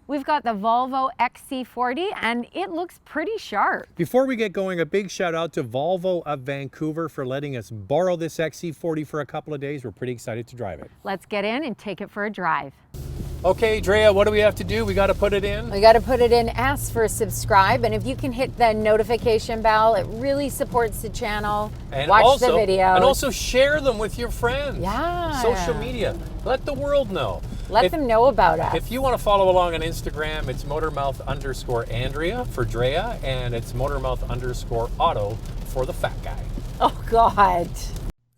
We've got the Volvo XC40 and it looks pretty sharp. Before we get going, a big shout out to Volvo of Vancouver for letting us borrow this XC40 for a couple of days. We're pretty excited to drive it. Let's get in and take it for a drive. Okay, Drea, what do we have to do? We got to put it in? We got to put it in, ask for subscribe, and if you can hit the notification bell, it really supports the channel. And watch also, the videos. And also share them with your friends. Yeah. Social media. Let the world know. Let them know about us. If you want to follow along on Instagram, it's motormouth_Andrea for Drea, and it's motormouth_Auto for the fat guy. Oh, God.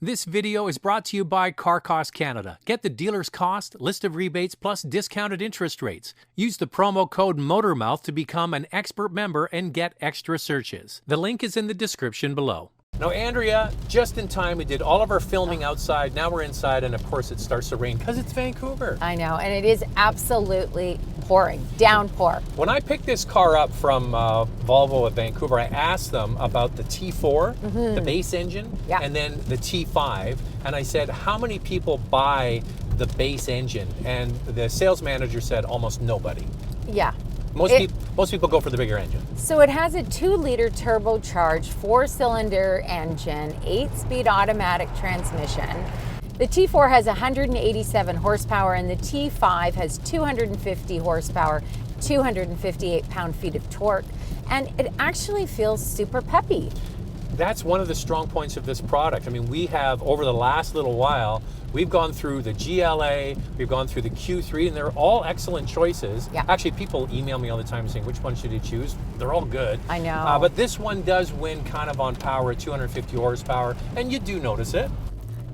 This video is brought to you by Car Cost Canada. Get the dealer's cost, list of rebates, plus discounted interest rates. Use the promo code MOTORMOUTH to become an expert member and get extra searches. The link is in the description below. Now, Andrea, just in time, we did all of our filming outside. Now we're inside, and of course it starts to rain because it's Vancouver. I know, and it is absolutely pouring, downpour. When I picked this car up from Volvo of Vancouver, I asked them about the T4, the base engine, and then the T5, and I said, how many people buy the base engine? And the sales manager said almost nobody. Yeah. Most people go for the bigger engine. So it has a 2-liter turbocharged 4-cylinder engine, 8-speed automatic transmission. The T4 has 187 horsepower and the T5 has 250 horsepower, 258 pound-feet of torque, and it actually feels super peppy. That's one of the strong points of this product. I mean, we have, over the last little while, we've gone through the GLA, we've gone through the Q3, and they're all excellent choices. Yeah. Actually, people email me all the time saying, which one should you choose? They're all good. I know. But this one does win kind of on power at 250 horsepower, and you do notice it.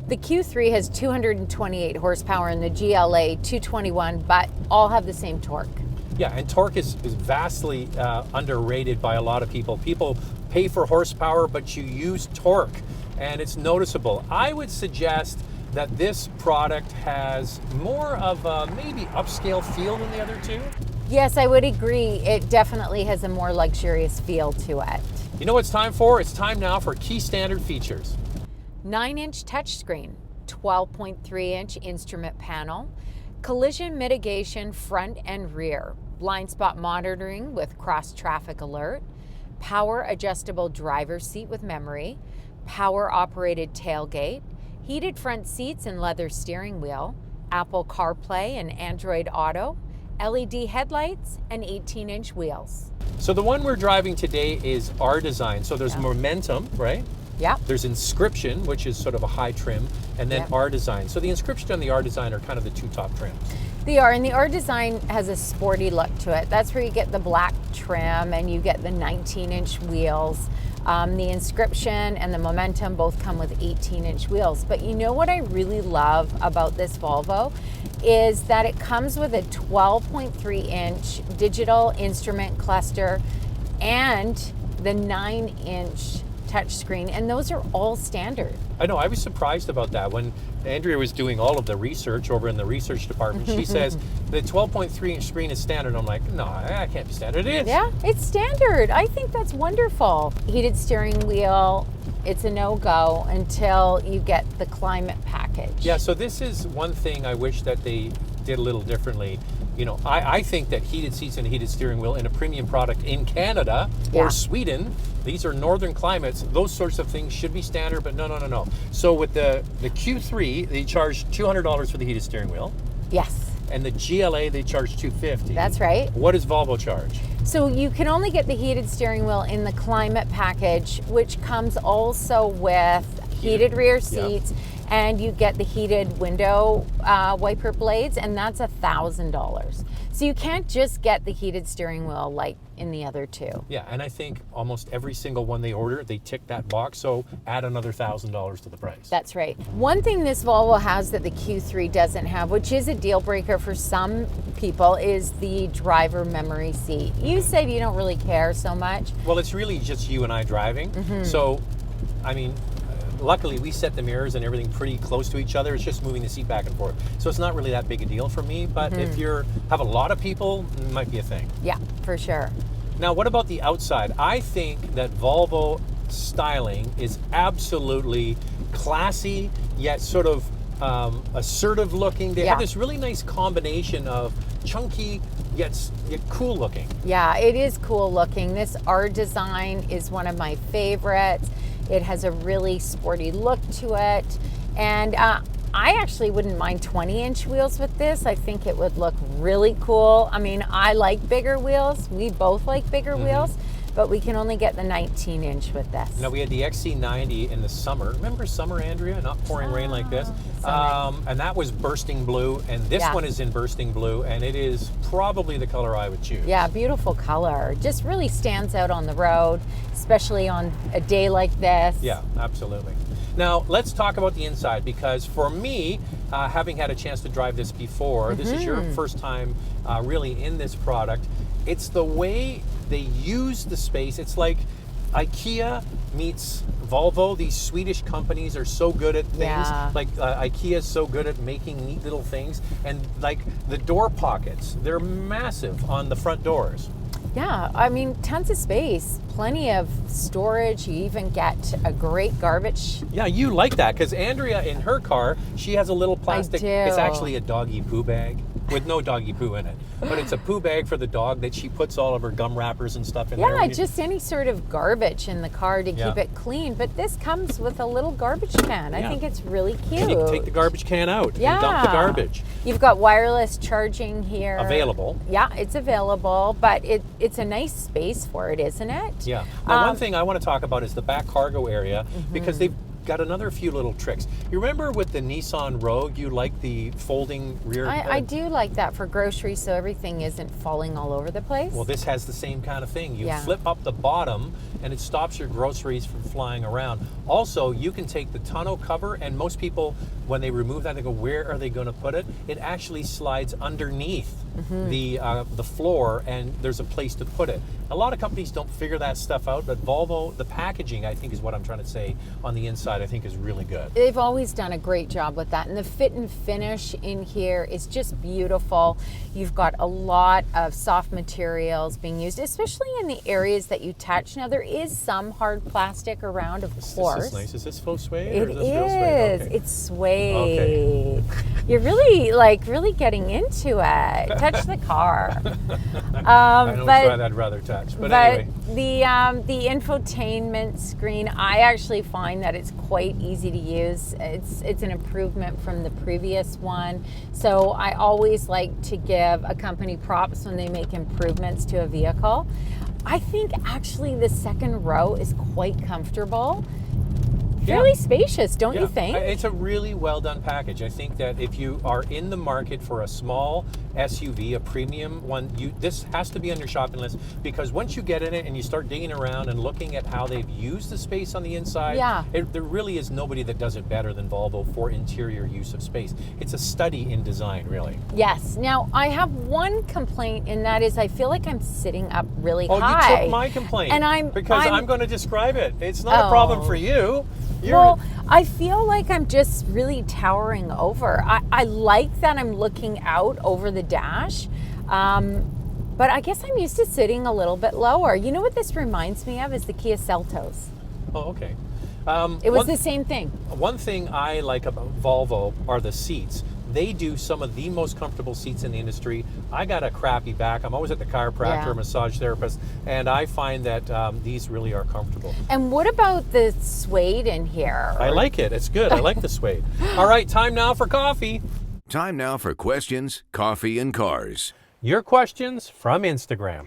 The Q3 has 228 horsepower and the GLA 221, but all have the same torque. Yeah, and torque is vastly underrated by a lot of people. People pay for horsepower, but you use torque, and it's noticeable. I would suggest that this product has more of a maybe upscale feel than the other two. Yes, I would agree. It definitely has a more luxurious feel to it. You know what it's time for? It's time now for key standard features. 9-inch touchscreen, 12.3-inch instrument panel, collision mitigation front and rear, blind spot monitoring with cross traffic alert, power adjustable driver's seat with memory, power operated tailgate, heated front seats and leather steering wheel, Apple Carplay and Android Auto, LED headlights, and 18-inch wheels. So the one we're driving today is R-Design. So there's Momentum, right? Yeah. There's Inscription, which is sort of a high trim, and then R-Design. So the Inscription and the R-Design are kind of the two top trims. They are, and the R-Design has a sporty look to it. That's where you get the black trim and you get the 19-inch wheels. The Inscription and the Momentum both come with 18-inch wheels. But you know what I really love about this Volvo is that it comes with a 12.3-inch digital instrument cluster and the 9-inch touchscreen, and those are all standard. I know, I was surprised about that. When Andrea was doing all of the research over in the research department, she says the 12.3-inch screen is standard. I'm like, no, that can't be standard. It is. Yeah, it's standard. I think that's wonderful. Heated steering wheel, it's a no-go until you get the climate package. Yeah, so this is one thing I wish that they did a little differently. You know, I think that heated seats and a heated steering wheel in a premium product in Canada or Sweden, these are northern climates, those sorts of things should be standard, but no. So with the Q3, they charge $200 for the heated steering wheel. Yes. And the GLA, they charge $250. That's right. What does Volvo charge? So you can only get the heated steering wheel in the climate package, which comes also with heated rear seats, and you get the heated window wiper blades, and that's $1,000. So you can't just get the heated steering wheel like in the other two. Yeah, and I think almost every single one they order, they tick that box, so add another $1,000 to the price. That's right. One thing this Volvo has that the Q3 doesn't have, which is a deal breaker for some people, is the driver memory seat. You said you don't really care so much. Well, it's really just you and I driving. So, I mean, luckily we set the mirrors and everything pretty close to each other. It's just moving the seat back and forth. So it's not really that big a deal for me, but if you have a lot of people, it might be a thing. Yeah, for sure. Now, what about the outside? I think that Volvo styling is absolutely classy, yet sort of assertive looking. They have this really nice combination of chunky yet cool looking. Yeah, it is cool looking. This R-Design is one of my favorites. It has a really sporty look to it. And I actually wouldn't mind 20-inch wheels with this. I think it would look really cool. I mean, I like bigger wheels. We both like bigger wheels, but we can only get the 19-inch with this. Now, we had the XC90 in the summer. Remember summer, Andrea? Not pouring rain like this. So nice. And that was bursting blue, and this one is in bursting blue, and it is probably the color I would choose. Yeah, beautiful color. Just really stands out on the road, especially on a day like this. Yeah, absolutely. Now, let's talk about the inside, because for me, having had a chance to drive this before, this is your first time really in this product, it's the way they use the space. It's like IKEA meets Volvo. These Swedish companies are so good at things. Yeah. Like IKEA is so good at making neat little things. And like the door pockets, they're massive on the front doors. Yeah, I mean, tons of space, plenty of storage. You even get a great garbage. Yeah, you like that, because Andrea, in her car, she has a little plastic, do. it's actually a doggy poo bag with no doggy poo in it. But it's a poo bag for the dog that she puts all of her gum wrappers and stuff in there. Yeah, just any sort of garbage in the car to keep it clean. But this comes with a little garbage can. I think it's really cute. And you can take the garbage can out and dump the garbage. You've got wireless charging here. Available. Yeah, it's available, but it's a nice space for it, isn't it? Yeah. Now, one thing I want to talk about is the back cargo area, because they've got another few little tricks. You remember with the Nissan Rogue, you like the folding rear? I do like that for groceries, so everything isn't falling all over the place. Well, this has the same kind of thing. You flip up the bottom and it stops your groceries from flying around. Also, you can take the tonneau cover, and most people, when they remove that, they go, where are they going to put it? It actually slides underneath the floor, and there's a place to put it. A lot of companies don't figure that stuff out, but Volvo, the packaging, I think is what I'm trying to say, on the inside, I think is really good. They've always done a great job with that, and the fit and finish in here is just beautiful. You've got a lot of soft materials being used, especially in the areas that you touch. Now, there is some hard plastic around, of course. This is nice. Is this faux suede? It or is this real suede? Okay. It's suede. Okay. You're really getting into it. Touch the car. I don't try that, I'd rather touch. But anyway. The infotainment screen, I actually find that it's quite easy to use. It's an improvement from the previous one. So I always like to give a company props when they make improvements to a vehicle. I think actually the second row is quite comfortable. Fairly spacious, don't you think? It's a really well done package. I think that if you are in the market for a small SUV, a premium one, this has to be on your shopping list, because once you get in it and you start digging around and looking at how they've used the space on the inside, there really is nobody that does it better than Volvo for interior use of space. It's a study in design, really. Yes. Now, I have one complaint, and that is I feel like I'm sitting up really high. Oh, you took my complaint. And I'm going to describe it. It's not a problem for you. Well, I feel like I'm just really towering over. I like that I'm looking out over the dash, but I guess I'm used to sitting a little bit lower. You know what this reminds me of is the Kia Seltos. Oh, okay. It was the same thing. One thing I like about Volvo are the seats. They do some of the most comfortable seats in the industry. I got a crappy back. I'm always at the chiropractor, massage therapist, and I find that these really are comfortable. And what about the suede in here? I like it. It's good. I like the suede. All right, time now for coffee. Time now for questions, coffee, and cars. Your questions from Instagram.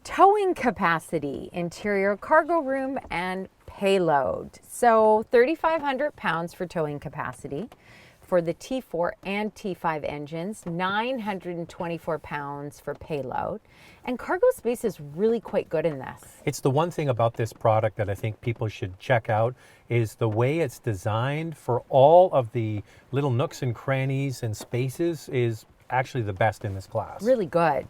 Towing capacity, interior cargo room, and payload. So 3,500 pounds for towing capacity. For the T4 and T5 engines, 924 pounds for payload. And cargo space is really quite good in this. It's the one thing about this product that I think people should check out is the way it's designed for all of the little nooks and crannies and spaces is actually the best in this class. Really good.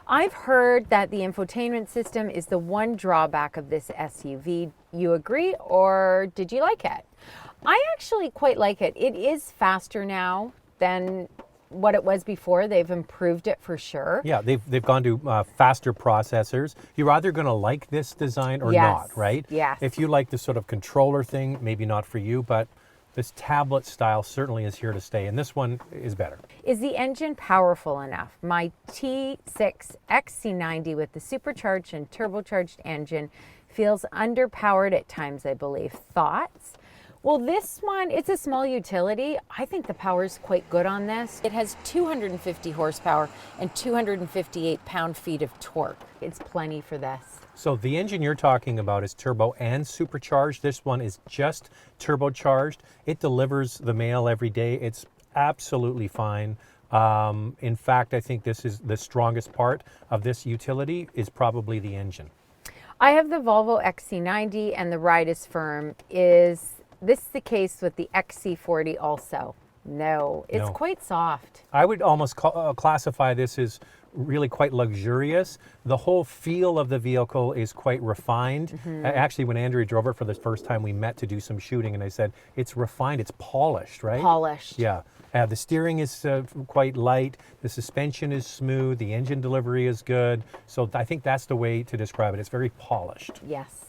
I've heard that the infotainment system is the one drawback of this SUV. You agree, or did you like it? I actually quite like it. It is faster now than what it was before. They've improved it for sure. Yeah, they've gone to faster processors. You're either going to like this design or not, right? Yes. If you like the sort of controller thing, maybe not for you, but this tablet style certainly is here to stay, and this one is better. Is the engine powerful enough? My T6 XC90 with the supercharged and turbocharged engine feels underpowered at times, I believe. Thoughts? Well, this one, it's a small utility. I think the power is quite good on this. It has 250 horsepower and 258 pound-feet of torque. It's plenty for this. So the engine you're talking about is turbo and supercharged. This one is just turbocharged. It delivers the mail every day. It's absolutely fine. In fact, I think this is the strongest part of this utility is probably the engine. I have the Volvo XC90 and the ride is firm. Is this the case with the XC40 also? No, it's quite soft. I would almost classify this as really quite luxurious. The whole feel of the vehicle is quite refined. Actually, when Andrea drove it for the first time, we met to do some shooting, and I said, it's refined, it's polished, right? Polished. Yeah. The steering is quite light. The suspension is smooth. The engine delivery is good. So I think that's the way to describe it. It's very polished. Yes.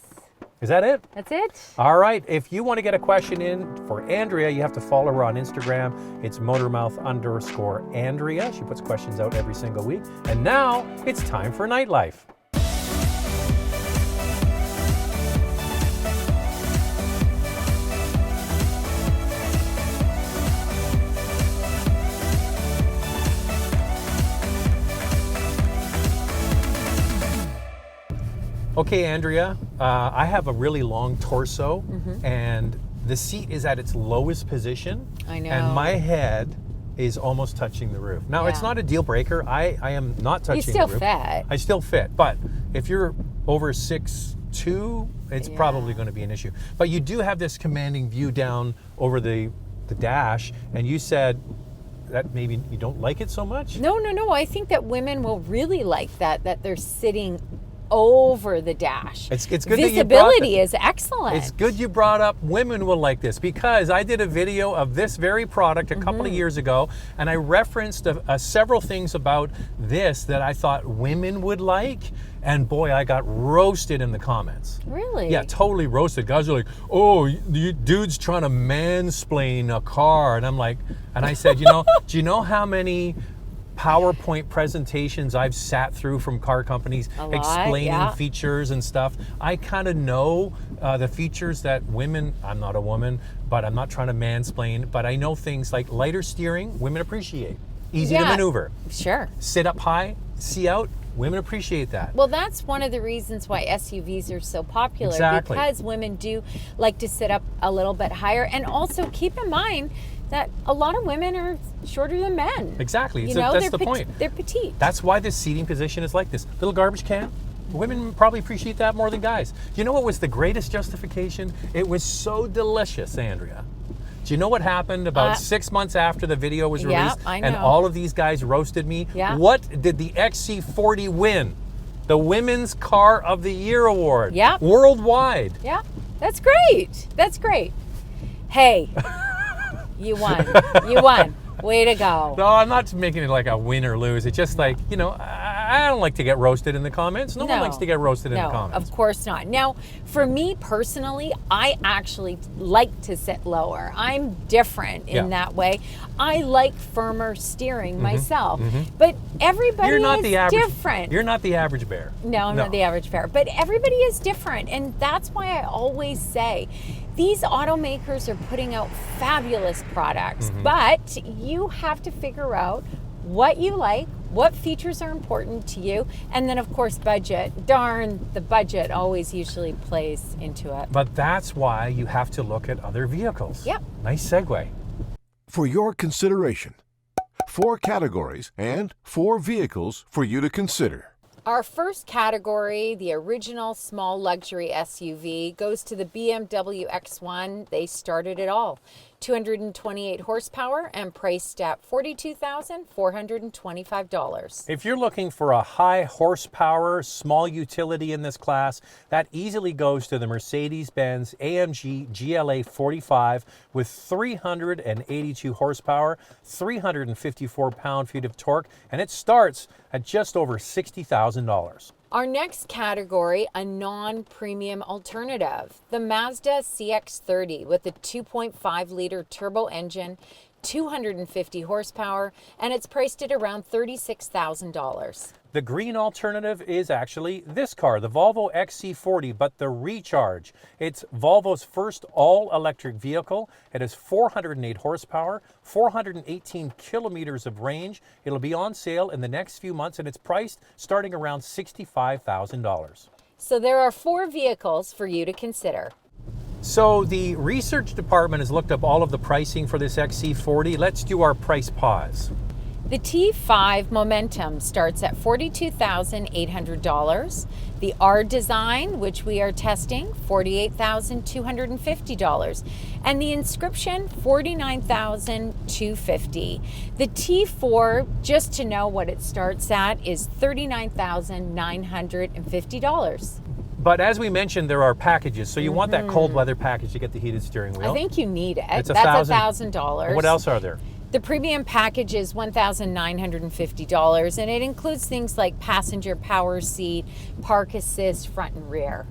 Is that it? That's it. All right. If you want to get a question in for Andrea, you have to follow her on Instagram. It's motormouth_Andrea. She puts questions out every single week. And now it's time for Nightlife. Okay, Andrea, I have a really long torso and the seat is at its lowest position. I know. And my head is almost touching the roof. Now, it's not a deal breaker. I am not touching the roof. You still fit. I still fit, but if you're over 6'2", it's probably going to be an issue. But you do have this commanding view down over the dash, and you said that maybe you don't like it so much? No. I think that women will really like that they're sitting over the dash. It's good Visibility is excellent. It's good you brought up women will like this, because I did a video of this very product a couple of years ago, and I referenced several things about this that I thought women would like, and boy, I got roasted in the comments. Really? Yeah, totally roasted. Guys are like, oh, you dude's trying to mansplain a car. And I'm like, and I said, do you know how many PowerPoint presentations I've sat through from car companies explaining features and stuff? I kind of know the features that women, I'm not a woman, but I'm not trying to mansplain, but I know things like lighter steering, women appreciate. Easy to maneuver. Sure. Sit up high, see out, women appreciate that. Well, that's one of the reasons why SUVs are so popular. Exactly. Because women do like to sit up a little bit higher. And also keep in mind that a lot of women are shorter than men. Exactly. That's the point. They're petite. That's why this seating position is like this. Little garbage can. Women probably appreciate that more than guys. You know what was the greatest justification? It was so delicious, Andrea. Do you know what happened about 6 months after the video was released? I know. And all of these guys roasted me? Yeah. What did the XC40 win? The Women's Car of the Year award. Yeah. Worldwide. Yeah. That's great. That's great. Hey. You won. You won. Way to go. No, I'm not making it like a win or lose. It's just like, I don't like to get roasted in the comments. No one likes to get roasted in the comments. Of course not. Now, for me personally, I actually like to sit lower. I'm different in that way. I like firmer steering myself. But everybody is different. You're not the average bear. No, I'm not the average bear. But everybody is different. And that's why I always say, these automakers are putting out fabulous products, but you have to figure out what you like, what features are important to you, and then of course budget. Darn, the budget always usually plays into it. But that's why you have to look at other vehicles. Yep. Nice segue. For your consideration, 4 categories and 4 vehicles for you to consider. Our first category, the original small luxury SUV, goes to the BMW X1. They started it all. 228 horsepower and priced at $42,425. If you're looking for a high horsepower, small utility in this class, that easily goes to the Mercedes-Benz AMG GLA 45 with 382 horsepower, 354 pound-feet of torque, and it starts at just over $60,000. Our next category, a non-premium alternative, the Mazda CX-30 with a 2.5-liter turbo engine, 250 horsepower, and it's priced at around $36,000. The green alternative is actually this car, the Volvo XC40, but the Recharge. It's Volvo's first all-electric vehicle. It has 408 horsepower, 418 kilometers of range. It'll be on sale in the next few months, and it's priced starting around $65,000. So there are 4 vehicles for you to consider. So the research department has looked up all of the pricing for this XC40. Let's do our price pause. The T5 Momentum starts at $42,800. The R-Design, which we are testing, $48,250. And the Inscription, $49,250. The T4, just to know what it starts at, is $39,950. But as we mentioned, there are packages. So you want that cold weather package to get the heated steering wheel. I think you need it. It's That's $1,000. What else are there? The premium package is $1,950, and it includes things like passenger power seat, park assist, front and rear.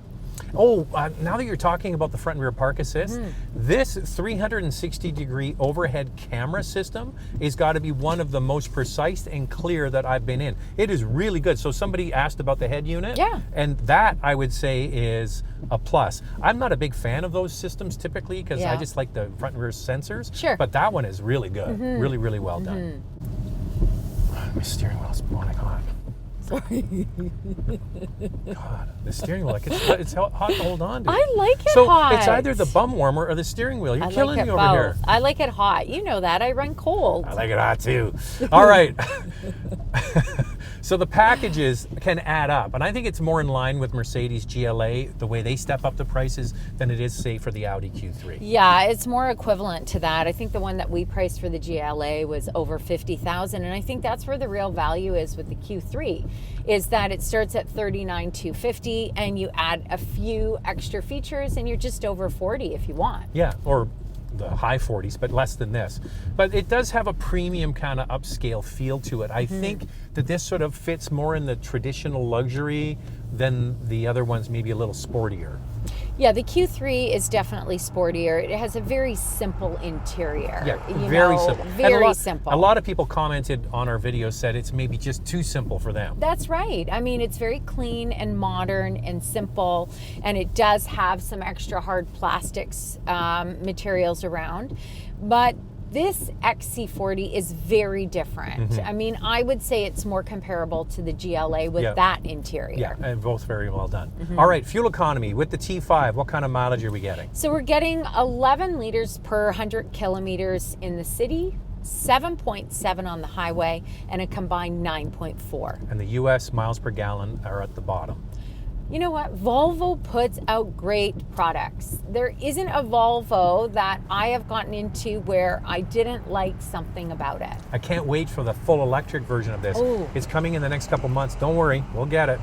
Oh, now that you're talking about the front and rear park assist, this 360-degree overhead camera system has got to be one of the most precise and clear that I've been in. It is really good. So somebody asked about the head unit, and that I would say is a plus. I'm not a big fan of those systems typically because I just like the front and rear sensors. Sure. But that one is really good. Really, really well done. My steering wheel's blowing hot. Sorry. God, the steering wheel, it's hot to hold on to. I like it So hot. it's either the bum warmer or the steering wheel. You're killing me over here. I like it hot. You know that. I run cold. I like it hot too. All right. So the packages can add up, and I think it's more in line with Mercedes GLA, the way they step up the prices, than it is, say, for the Audi Q3. Yeah, it's more equivalent to that. I think the one that we priced for the GLA was over $50,000, and I think that's where the real value is with the Q3, is that it starts at $39,250, and you add a few extra features, and you're just over $40,000 if you want. Yeah, or the high 40s, but less than this. But it does have a premium kind of upscale feel to it. I think that this sort of fits more in the traditional luxury than the other ones, maybe a little sportier. Yeah, the Q3 is definitely sportier. It has a very simple interior. Yeah, very simple. Very simple. A lot of people commented on our video, said it's maybe just too simple for them. That's right. I mean, it's very clean and modern and simple, and it does have some extra hard plastics materials around. But this XC40 is very different. I mean, I would say it's more comparable to the GLA with that interior. Yeah, and both very well done. All right, fuel economy with the T5, what kind of mileage are we getting? So we're getting 11 liters per 100 kilometers in the city, 7.7 on the highway, and a combined 9.4. And the US miles per gallon are at the bottom. You know what? Volvo puts out great products. There isn't a Volvo that I have gotten into where I didn't like something about it. I can't wait for the full electric version of this. Ooh. It's coming in the next couple months. Don't worry, we'll get it.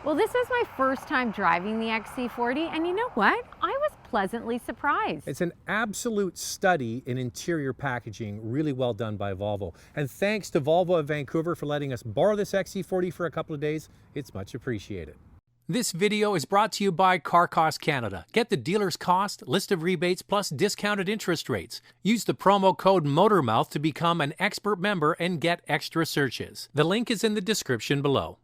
Well, this was my first time driving the XC40, and you know what? I was pleasantly surprised. It's an absolute study in interior packaging, really well done by Volvo. And thanks to Volvo of Vancouver for letting us borrow this XC40 for a couple of days. It's much appreciated. This video is brought to you by Car Cost Canada. Get the dealer's cost, list of rebates, plus discounted interest rates. Use the promo code MOTORMOUTH to become an expert member and get extra searches. The link is in the description below.